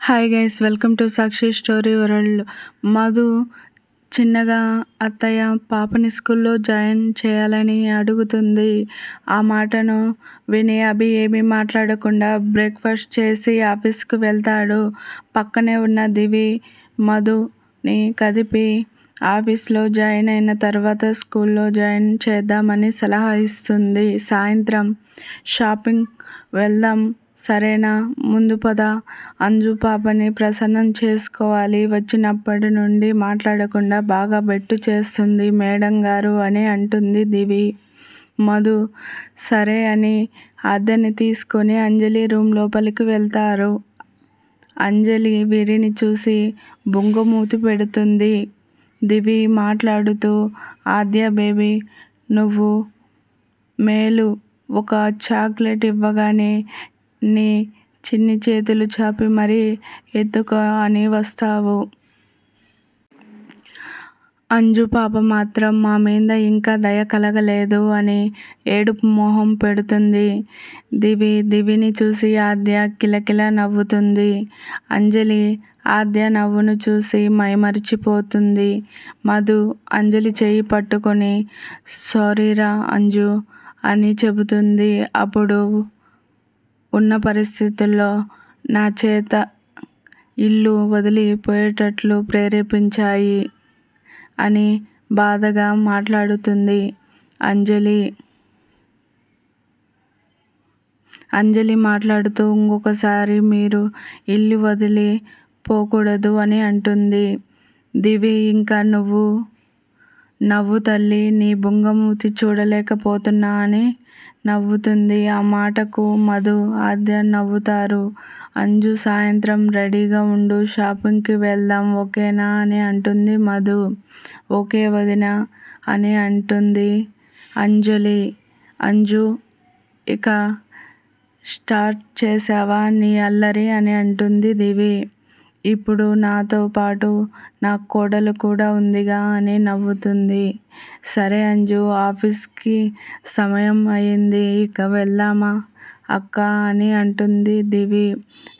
Hi guys, welcome to Sakshi story world. Madhu చిన్నగా అత్తయ్య పాపని స్కూల్లో జాయిన్ చేయాలని అడుగుతుంది. ఆ మాటను విని అభి ఏమీ మాట్లాడకుండా బ్రేక్ఫాస్ట్ చేసి ఆఫీస్కు వెళ్తాడు. పక్కనే ఉన్న దివి మధుని కదిపి ఆఫీస్లో జాయిన్ అయిన తర్వాత స్కూల్లో జాయిన్ చేద్దామని సలహా ఇస్తుంది. సాయంత్రం షాపింగ్ వెళ్దాం సరేనా, ముందు పద, అంజు పాపని ప్రసన్నం చేసుకోవాలి. వచ్చినప్పటి నుండి మాట్లాడకుండా బాగా బెట్టు చేస్తుంది మేడం గారు అని అంటుంది దివి. మధు సరే అని ఆద్యని తీసుకొని అంజలి రూమ్ లోపలికి వెళ్తారు. అంజలి వీరిని చూసి బొంగమూతి పెడుతుంది. దివి మాట్లాడుతూ, ఆద్య బేబీ, నువ్వు మేలు ఒక చాక్లెట్ ఇవ్వగానే నీ చిన్ని చేతులు చాపి మరీ ఎత్తుకో అని వస్తావు. అంజు పాప మాత్రం మా మీద ఇంకా దయ కలగలేదు అని ఏడుపు మొహం పెడుతుంది. దివిని చూసి ఆద్య కిలకిల నవ్వుతుంది. అంజలి ఆద్య నవ్వును చూసి మైమరిచిపోతుంది. మధు అంజలి చెయ్యి పట్టుకొని సారీరా అంజు అని చెబుతుంది. అప్పుడు ఉన్న పరిస్థితుల్లో నా చేత ఇల్లు వదిలిపోయేటట్లు ప్రేరేపించాయి అని బాధగా మాట్లాడుతుంది అంజలి మాట్లాడుతూ ఇంకొకసారి మీరు ఇల్లు వదిలి పోకూడదు అని అంటుంది. దివి ఇంకా నవ్వు తల్లి, నీ బొంగమూతి చూడలేకపోతున్నా అని నవ్వుతుంది. ఆ మాటకు మధు ఆద్య నవ్వుతారు. అంజు సాయంత్రం రెడీగా ఉండు, షాపింగ్కి వెళ్దాం ఓకేనా అని అంటుంది మధు. ఓకే వదినా అని అంటుంది అంజలి. అంజు ఇక స్టార్ట్ చేసావా నీ అల్లరి అని అంటుంది దివి. ఇప్పుడు నాతో పాటు నా కోడలు కూడా ఉందిగా అని నవ్వుతుంది. సరే అంజు, ఆఫీస్కి సమయం అయింది, ఇక వెళ్దామా అక్క అని అంటుంది దివి.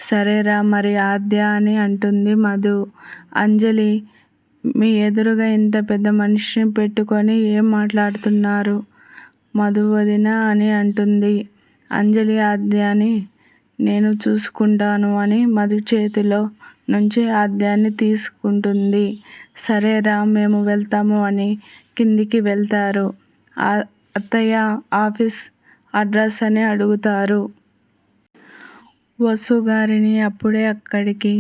సరేరా మరి ఆద్య అని అంటుంది మధు. అంజలి, మీ ఎదురుగా ఇంత పెద్ద మనిషిని పెట్టుకొని ఏం మాట్లాడుతున్నారు మధు వదిన అని అంటుంది. అంజలి ఆద్యాని నేను చూసుకుంటాను అని మధు చేతిలో నుంచి ఆద్యాన్ని తీసుకుంటుంది. సరేరా మేము వెళ్తాము అని కిందికి వెళ్తారు. అత్తయ్య ఆఫీస్ అడ్రస్ అని అడుగుతారు. వసు గారిని అప్పుడే అక్కడికి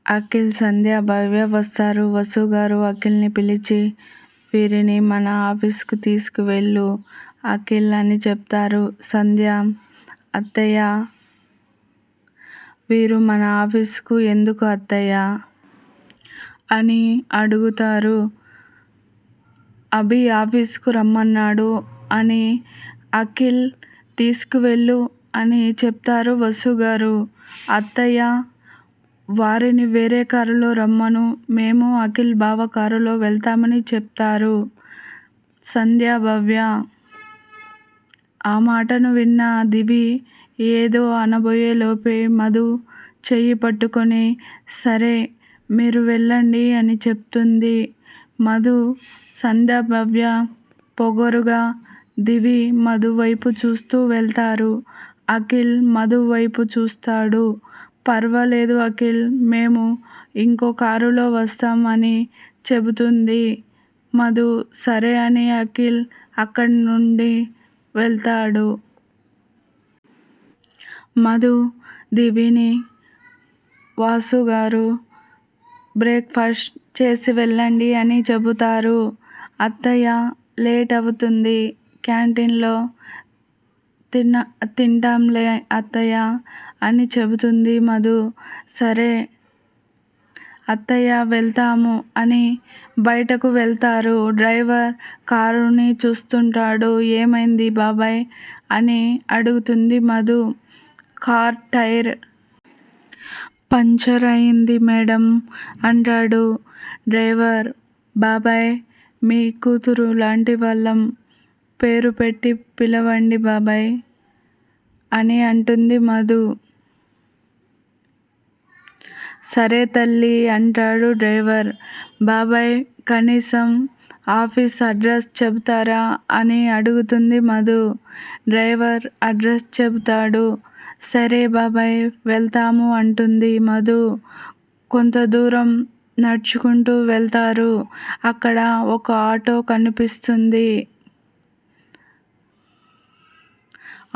అఖిల్, సంధ్య, భవ్య వస్తారు. వసు గారు అఖిల్ని పిలిచి వీరిని మన ఆఫీస్కు తీసుకువెళ్ళు అఖిల్ అని చెప్తారు. సంధ్య, అత్తయ్య వీరు మన ఆఫీస్కు ఎందుకు అత్తయ్య అని అడుగుతారు. అభి ఆఫీస్కు రమ్మన్నాడు అని అఖిల్ తీసుకువెళ్ళు అని చెప్తారు వసు గారు. అత్తయ్య వారిని వేరే కారులో రమ్మను, మేము అఖిల్ బావ కారులో వెళ్తామని చెప్తారు సంధ్య, భవ్య. ఆ మాటను విన్న దివి ఏదో అనబోయేలోపే మధు చెయ్యి పట్టుకొని సరే మీరు వెళ్ళండి అని చెప్తుంది. మధు, సంధ్య, భవ్య పొగరుగా దివి మధు వైపు చూస్తూ వెళ్తారు. అఖిల్ మధు వైపు చూస్తాడు. పర్వాలేదు అఖిల్, మేము ఇంకో కారులో వస్తాం అని చెబుతుంది మధు. సరే అని అఖిల్ అక్కడి నుండి వెళ్తాడు. మధు, దివిని వాసు గారు బ్రేక్ఫాస్ట్ చేసి వెళ్ళండి అని చెబుతారు. అత్తయ్య లేట్ అవుతుంది, క్యాంటీన్లో తింటాంలే అత్తయ్య అని చెబుతుంది మధు. సరే అత్తయ్య వెళ్తాము అని బయటకు వెళ్తారు. డ్రైవర్ కారుని చూస్తుంటాడు. ఏమైంది బాబాయ్ అని అడుగుతుంది మధు. కార్ టైర్ పంచర్ అయింది మేడం అంటాడు డ్రైవర్. బాబాయ్ మీ కూతురు లాంటి వాళ్ళం, పేరు పెట్టి పిలవండి బాబాయ్ అని అంటుంది మధు. సరే తల్లి అంటాడు డ్రైవర్. బాబాయ్ కనీసం ఆఫీస్ అడ్రస్ చెబుతారా అని అడుగుతుంది మధు. డ్రైవర్ అడ్రస్ చెబుతాడు. సరే బాబాయ్ వెళ్తాము అంటుంది మధు. కొంత దూరం నడుచుకుంటూ వెళ్తారు. అక్కడ ఒక ఆటో కనిపిస్తుంది.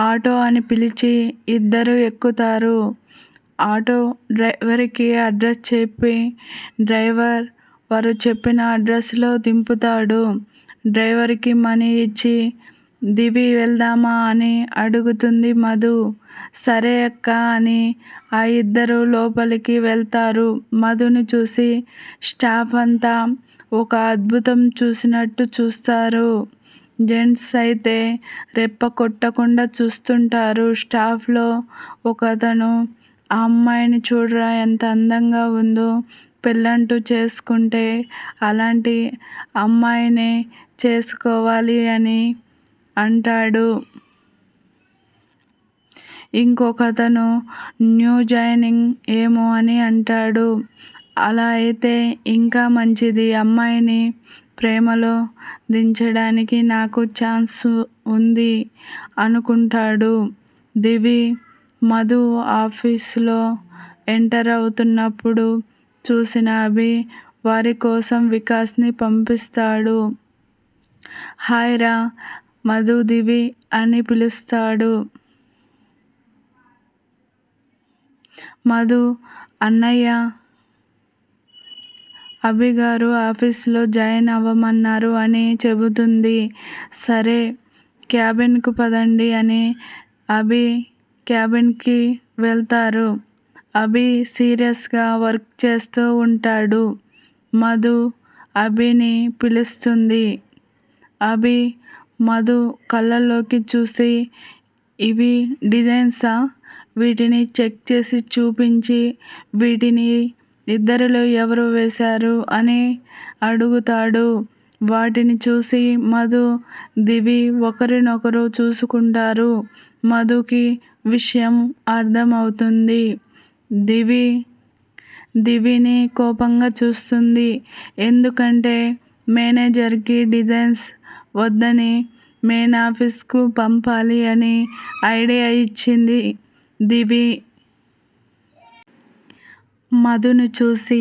ఆటో అని పిలిచి ఇద్దరు ఎక్కుతారు. ఆటో డ్రైవర్కి అడ్రస్ చెప్పి డ్రైవర్ వారు చెప్పిన అడ్రస్లో దింపుతాడు. డ్రైవర్కి మనీ ఇచ్చి దివి వెళ్దామా అని అడుగుతుంది మధు. సరే అక్క అని ఆ ఇద్దరు లోపలికి వెళ్తారు. మధుని చూసి స్టాఫ్ అంతా ఒక అద్భుతం చూసినట్టు చూస్తారు. జెంట్స్ అయితే రెప్ప కొట్టకుండా చూస్తుంటారు. స్టాఫ్లో ఒకతను ఆ అమ్మాయిని చూడరా ఎంత అందంగా ఉందో, పెళ్ళంటూ చేసుకుంటే అలాంటి అమ్మాయినే చేసుకోవాలి అని అంటాడు. ఇంకొకతను న్యూ జాయినింగ్ ఏమో అని అంటాడు. అలా అయితే ఇంకా మంచిది, అమ్మాయిని ప్రేమలో దించడానికి నాకు ఛాన్స్ ఉంది అనుకుంటాడు. దివి మధు ఆఫీసులో ఎంటర్ అవుతున్నప్పుడు చూసిన అభి వారి కోసం వికాస్ని పంపిస్తాడు. హాయ్ రా మధు దివి అని పిలుస్తాడు. మధు అన్నయ్య అభి గారు ఆఫీస్లో జాయిన్ అవ్వమన్నారు అని చెబుతుంది. సరే క్యాబిన్కు పదండి అని అభి క్యాబిన్కి వెళ్తారు. అభి సీరియస్గా వర్క్ చేస్తూ ఉంటాడు. మధు అభిని పిలుస్తుంది. అభి మధు కళ్ళల్లోకి చూసి ఇవి డిజైన్సా, వీటిని చెక్ చేసి చూపించి వీటిని ఇద్దరిలో ఎవరు వేశారు అని అడుగుతాడు. వాటిని చూసి మధు దివి ఒకరినొకరు చూసుకుంటారు. మధుకి విషయం అర్థమవుతుంది. దివిని కోపంగా చూస్తుంది. ఎందుకంటే మేనేజర్కి డిజైన్స్ వద్దని మెయిన్ ఆఫీస్కు పంపాలి అని ఐడియా ఇచ్చింది దివి. మధుని చూసి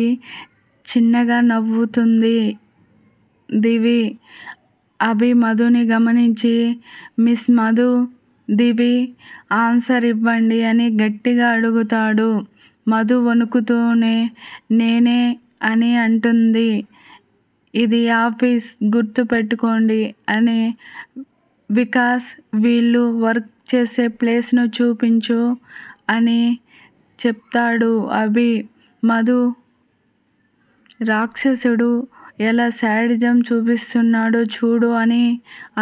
చిన్నగా నవ్వుతుంది దివి. అభి మధుని గమనించి మిస్ మధు, దివి ఆన్సర్ ఇవ్వండి అని గట్టిగా అడుగుతాడు. మధు వణుకుతూనే నేనే అని అంటుంది. ఇది ఆఫీస్ గుర్తు పెట్టుకోండి అని వికాస్ వీళ్ళు వర్క్ చేసే ప్లేస్ను చూపించు అని చెప్తాడు అభి. మధు రాక్షసుడు ఎలా శాడిజం చూపిస్తున్నాడో చూడు అని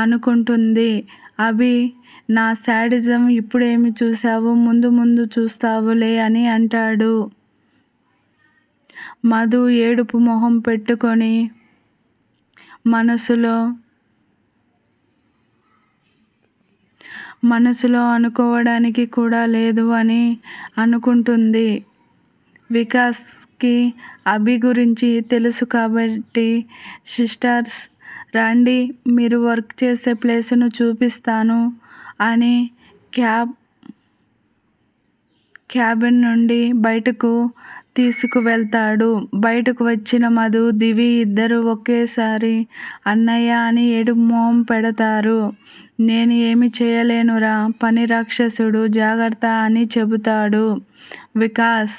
అనుకుంటుంది. అభి నా శాడిజం ఇప్పుడేమి చూసావు, ముందు ముందు చూస్తావులే అని అంటాడు. మధు ఏడుపు మొహం పెట్టుకొని మనసులో అనుకోవడానికి కూడా లేదు అని అనుకుంటుంది. వికాస్కి అభి గురించి తెలుసు కాబట్టి సిస్టర్స్ రండి మీరు వర్క్ చేసే ప్లేస్ను చూపిస్తాను అని క్యాబిన్ నుండి బయటకు తీసుకువెళ్తాడు. బయటకు వచ్చిన మధు దివి ఇద్దరు ఒకేసారి అన్నయ్య అని ఏడుపు మొహం పెడతారు. నేను ఏమి చేయలేనురా, పని రాక్షసుడు, జాగ్రత్త అని చెబుతాడు వికాస్.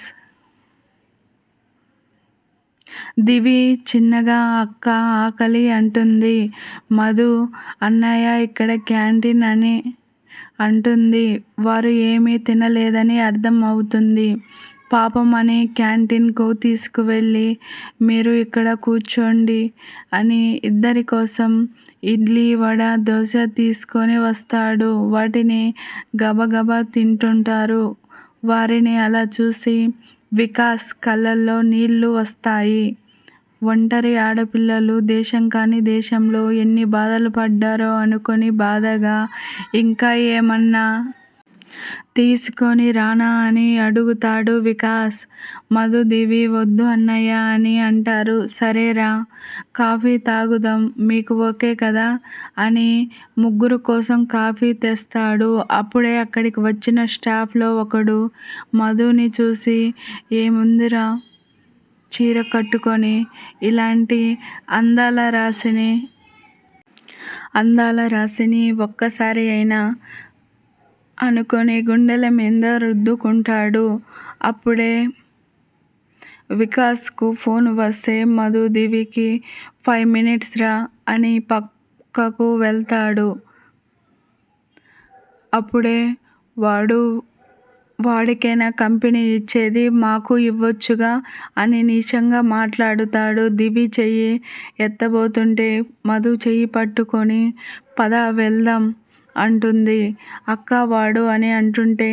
దివి చిన్నగా అక్క ఆకలి అంటుంది. మధు అన్నయ్య ఇక్కడ క్యాంటీన్ అని అంటుంది. వారు ఏమీ తినలేదని అర్థం అవుతుంది. పాపం అని క్యాంటీన్కు తీసుకువెళ్ళి మీరు ఇక్కడ కూర్చోండి అని ఇద్దరి కోసం ఇడ్లీ, వడ, దోశ తీసుకొని వస్తాడు. వాటిని గబగబా తింటుంటారు. వారిని అలా చూసి వికాస్ కళ్ళల్లో నీళ్లు వస్తాయి. ఒంటరి ఆడపిల్లలు దేశం కాని దేశంలో ఎన్ని బాధలు పడ్డారో అనుకొని బాధగా ఇంకా ఏమన్నా తీసుకొని రానా అని అడుగుతాడు వికాస్. మధు, దివి వద్దు అన్నయ్య అని అంటారు. సరేరా, కాఫీ తాగుదాం, మీకు ఓకే కదా అని ముగ్గురు కోసం కాఫీ తెస్తాడు. అప్పుడే అక్కడికి వచ్చిన స్టాఫ్లో ఒకడు మధుని చూసి, ఏముందిరా చీర కట్టుకొని, ఇలాంటి అందాల రాశిని ఒక్కసారి అయినా అనుకొని గుండెల మీద రుద్దుకుంటాడు. అప్పుడే వికాస్కు ఫోన్ వస్తే మధు దివికి 5 minutes రా అని పక్కకు వెళ్తాడు. అప్పుడే వాడికేనా కంపెనీ ఇచ్చేది, మాకు ఇవ్వొచ్చుగా అని నీచంగా మాట్లాడుతాడు. దివి చెయ్యి ఎత్తబోతుంటే మధు చెయ్యి పట్టుకొని పద వెళ్దాం అంటుంది. అక్క వాడు అని అంటుంటే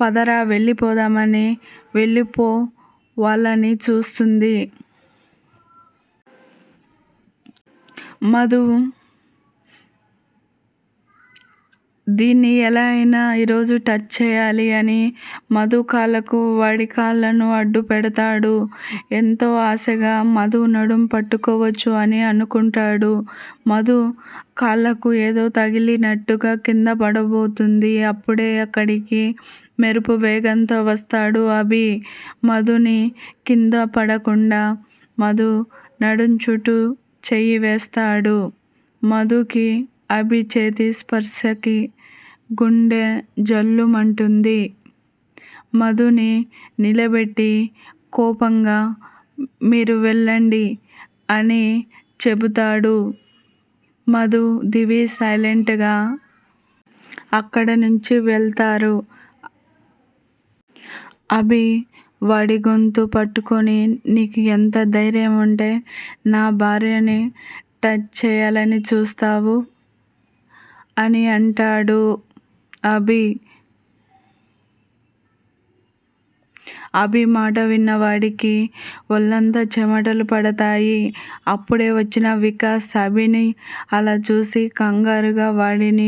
పదరా వెళ్ళిపోదామని వాళ్ళని చూస్తుంది. మధు దీన్ని ఎలా అయినా ఈరోజు టచ్ చేయాలి అని మధు కాళ్ళకు వాడి కాళ్ళను అడ్డు పెడతాడు. ఎంతో ఆశగా మధు నడుం పట్టుకోవచ్చు అని అనుకుంటాడు. మధు కాళ్ళకు ఏదో తగిలినట్టుగా కింద పడబోతుంది. అప్పుడే అక్కడికి మెరుపు వేగంతో వస్తాడు అభి. మధుని కింద పడకుండా మధు నడుం చుట్టూ చెయ్యి వేస్తాడు. మధుకి అభి చేతి స్పర్శకి గుండె జల్లుమంటుంది. మధుని నిలబెట్టి కోపంగా మీరు వెళ్ళండి అని చెబుతాడు. మధు, దివి సైలెంట్గా అక్కడ నుంచి వెళ్తారు. అభి వాడి గొంతు పట్టుకొని, నీకు ఎంత ధైర్యం ఉంటే నా భార్యని టచ్ చేయాలని చూస్తావు అని అంటాడు. అభి మాట విన్నవాడికి ఒళ్ళంతా చెమటలు పడతాయి. అప్పుడే వచ్చిన వికాస్ అభిని అలా చూసి కంగారుగా వాడిని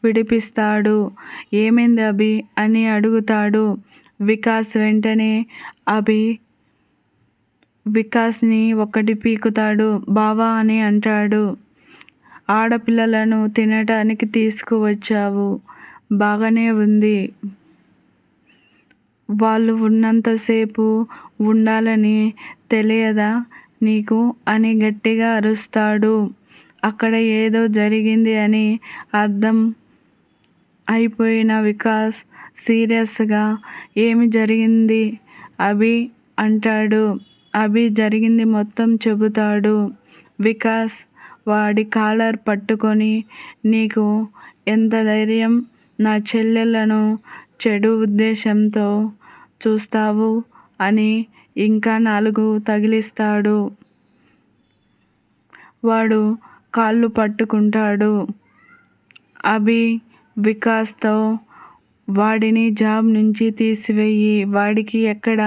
విడిపిస్తాడు. ఏమైంది అభి అని అడుగుతాడు. వికాస్ వెంటనే వికాస్ని ఒకటి పీకుతాడు. బావా అని అంటాడు. ఆడపిల్లలను తినటానికి తీసుకువచ్చావు, బాగానే ఉంది, వాళ్ళు ఉన్నంతసేపు ఉండాలని తెలియదా నీకు అని గట్టిగా అరుస్తాడు. అక్కడ ఏదో జరిగింది అని అర్థం అయిపోయిన వికాస్ సీరియస్గా ఏమి జరిగింది అభి అంటాడు. అభి జరిగింది మొత్తం చెబుతాడు. వికాస్ వాడి కాలర్ పట్టుకొని, నీకు ఎంత ధైర్యం నా చెల్లెళ్ళను చెడు ఉద్దేశంతో చూస్తావు అని ఇంకా 4 తగిలిస్తాడు. వాడు కాళ్ళు పట్టుకుంటాడు. అభి వికాస్తో వాడిని జాబ్ నుంచి తీసివేయి, వాడికి ఎక్కడ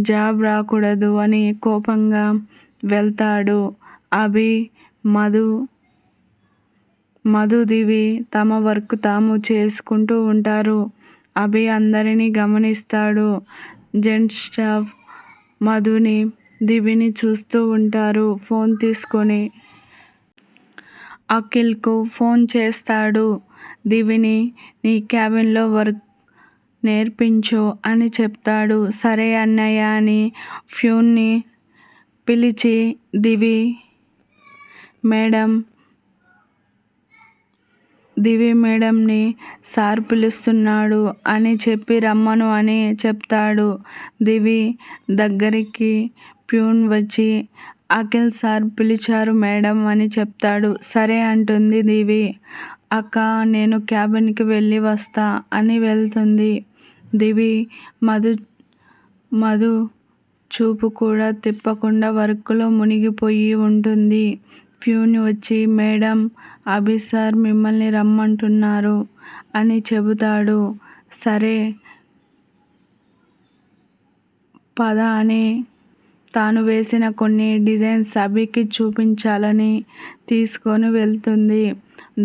జాబ్ రాకూడదు అని కోపంగా వెళ్తాడు. అభి, మధు, దివి తమ వర్క్ తాము చేసుకుంటూ ఉంటారు. అభి అందరినీ గమనిస్తాడు. జెంట్స్ స్టాఫ్ మధుని, దివిని చూస్తూ ఉంటారు. ఫోన్ తీసుకొని అఖిల్కు ఫోన్ చేస్తాడు. దివిని నీ క్యాబిన్లో వర్క్ నేర్పించు అని చెప్తాడు. సరే అన్నయ్య అని ఫ్యూన్ని పిలిచి, దివి మేడంని సార్ పిలుస్తున్నాడు అని చెప్పి రమ్మను అని చెప్తాడు. దివి దగ్గరికి ప్యూన్ వచ్చి, అఖిల్ సార్ పిలిచారు మేడం అని చెప్తాడు. సరే అంటుంది దివి. అక్క నేను క్యాబిన్కి వెళ్ళి వస్తా అని వెళ్తుంది. దివి మధు చూపు కూడా తిప్పకుండా వర్క్లో మునిగిపోయి ఉంటుంది. ప్యూన్ వచ్చి, మేడం అభి సార్ మిమ్మల్ని రమ్మంటున్నారు అని చెబుతాడు. సరే పద అని తాను వేసిన కొన్ని డిజైన్స్ అభికి చూపించాలని తీసుకొని వెళ్తుంది.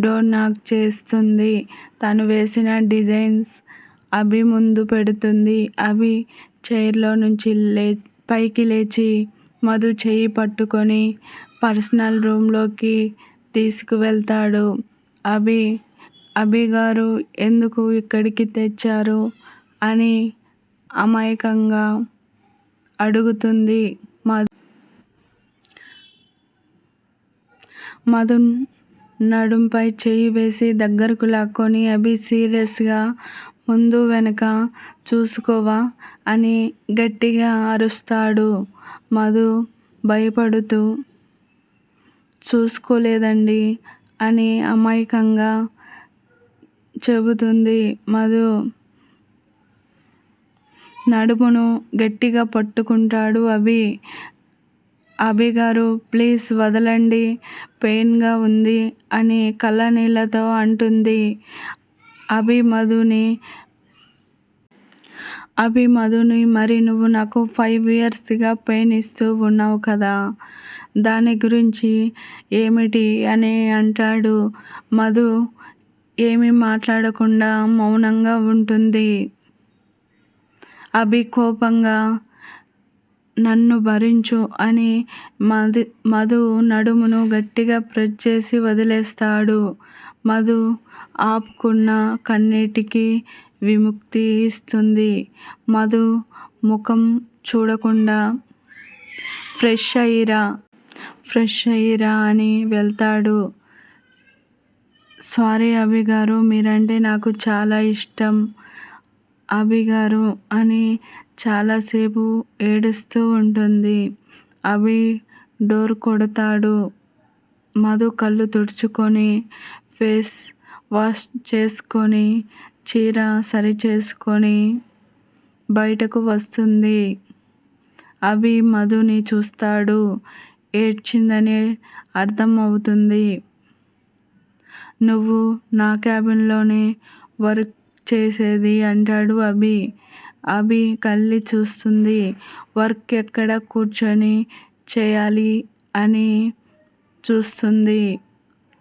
డోర్ నాక్ చేస్తుంది. తను వేసిన డిజైన్స్ అభి ముందు పెడుతుంది. అభి చైర్లో నుంచి పైకి లేచి మధు చెయ్యి పట్టుకొని పర్సనల్ రూంలోకి తీసుకువెళ్తాడు. అభిగారు ఎందుకు ఇక్కడికి తెచ్చారు అని అమాయకంగా అడుగుతుంది మధు నడుంపై చెయ్యి వేసి దగ్గరకు లాక్కొని అభి సీరియస్గా ముందు వెనక చూసుకోవా అని గట్టిగా అరుస్తాడు. మధు భయపడుతూ చూసుకోలేదండి అని అమాయకంగా చెబుతుంది. మధు నడుమును గట్టిగా పట్టుకుంటాడు అభిగారు ప్లీజ్ వదలండి, పెయిన్గా ఉంది అని కళ్ళనీళ్లతో అంటుంది. అభి మధుని మరి నువ్వు నాకు 5 yearsగా పెయిన్ ఇస్తూ ఉన్నావు కదా, దాని గురించి ఏమిటి అని అంటాడు. మధు ఏమీ మాట్లాడకుండా మౌనంగా ఉంటుంది. అభి కోపంగా నన్ను భరించు అని మధు నడుమును గట్టిగా ప్రెస్ చేసి వదిలేస్తాడు. మధు ఆపుకున్న కన్నీటికి విముక్తి ఇస్తుంది. మధు ముఖం చూడకుండా ఫ్రెష్ అయ్యిరా అని వెళ్తాడు. సారీ అభిగారు, మీరంటే నాకు చాలా ఇష్టం అభిగారు అని చాలాసేపు ఏడుస్తూ ఉంటుంది. అభి డోర్ కొడతాడు. మధు కళ్ళు తుడుచుకొని ఫేస్ వాష్ చేసుకొని చీర సరిచేసుకొని బయటకు వస్తుంది. అభి మధుని చూస్తాడు. ఏడ్చిందని అర్థం అవుతుంది. నువ్వు నా క్యాబిన్లోనే వర్క్ చేసేది అంటాడు అభి. అభి కళ్ళి చూస్తుంది. వర్క్ ఎక్కడ కూర్చొని చేయాలి అని చూస్తుంది.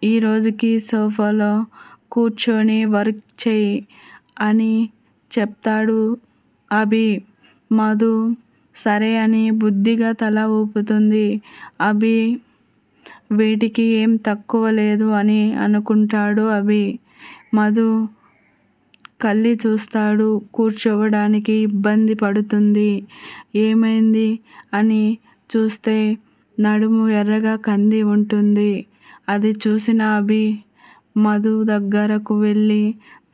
ఈ రోజుకి సోఫాలో కూర్చొని వర్క్ చెయ్యి అని చెప్తాడు అభి. మధు సరే అని బుద్ధిగా తల ఊపుతుంది. అభి వీటికి ఏం తక్కువ లేదు అని అనుకుంటాడు అభి. మధు కళ్ళి చూస్తాడు. కూర్చోవడానికి ఇబ్బంది పడుతుంది. ఏమైంది అని చూస్తే నడుము ఎర్రగా కంది ఉంటుంది. అది చూసిన అభి మధు దగ్గరకు వెళ్ళి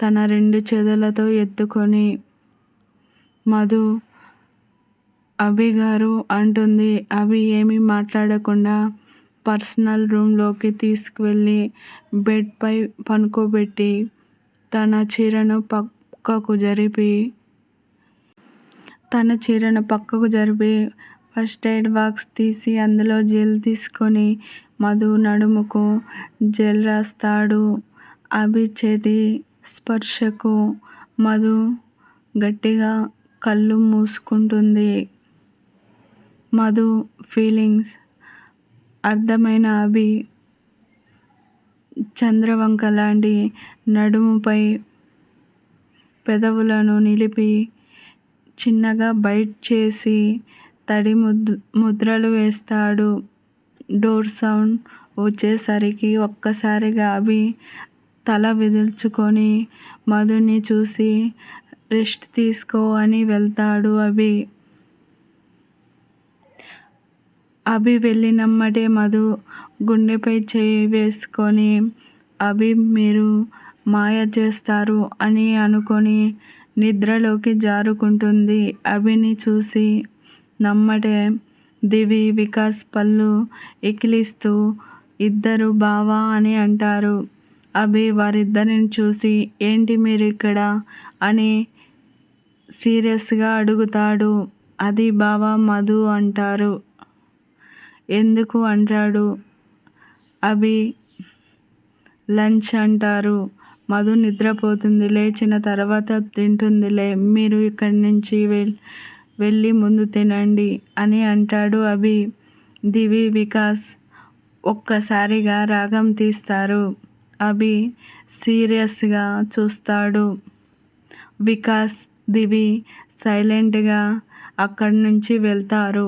తన 2 చేతులతో ఎత్తుకొని మధు అభిగారు అంటుంది. అభి ఏమీ మాట్లాడకుండా పర్సనల్ రూంలోకి తీసుకువెళ్ళి బెడ్ పై పనుకోబెట్టి తన చీరను పక్కకు జరిపి ఫస్ట్ ఎయిడ్ బాక్స్ తీసి అందులో జెల్ తీసుకొని మధు నడుముకు జెల్ రాస్తాడు. అభి చేతి స్పర్శకు మధు గట్టిగా కళ్ళు మూసుకుంటుంది. మధు ఫీలింగ్స్ అర్థమైన అభి చంద్రవంక లాంటి నడుముపై పెదవులను నిలిపి చిన్నగా బైట్ చేసి తడి ముద్రలు వేస్తాడు. డోర్ సౌండ్ వచ్చేసరికి ఒక్కసారిగా అభి తల విదిల్చుకొని మధుని చూసి రెస్ట్ తీసుకో అని వెళ్తాడు అభి వెళ్ళినమ్మటే మధు గుండెపై చేయి వేసుకొని అభి మీరు మాయ చేస్తారు అని అనుకొని నిద్రలోకి జారుకుంటుంది. అభిని చూసి నమ్మటే దివి, వికాస్ పళ్ళు ఇకిలిస్తూ ఇద్దరు బావా అని అంటారు. అభి వారిద్దరిని చూసి ఏంటి మీరు ఇక్కడ అని సీరియస్గా అడుగుతాడు. అది బావా మధు అంటారు. ఎందుకు అంటాడు అభి. లంచ్ అంటారు. మధు నిద్రపోతుంది. లేచిన తర్వాత తింటుందిలే, మీరు ఇక్కడి నుంచి వెళ్ళి ముందు తినండి అని అంటాడు అభి. దివి, వికాస్ ఒక్కసారిగా రాగం తీస్తారు. అభి సీరియస్గా చూస్తాడు. వికాస్, దివి సైలెంట్గా అక్కడి నుంచి వెళ్తారు.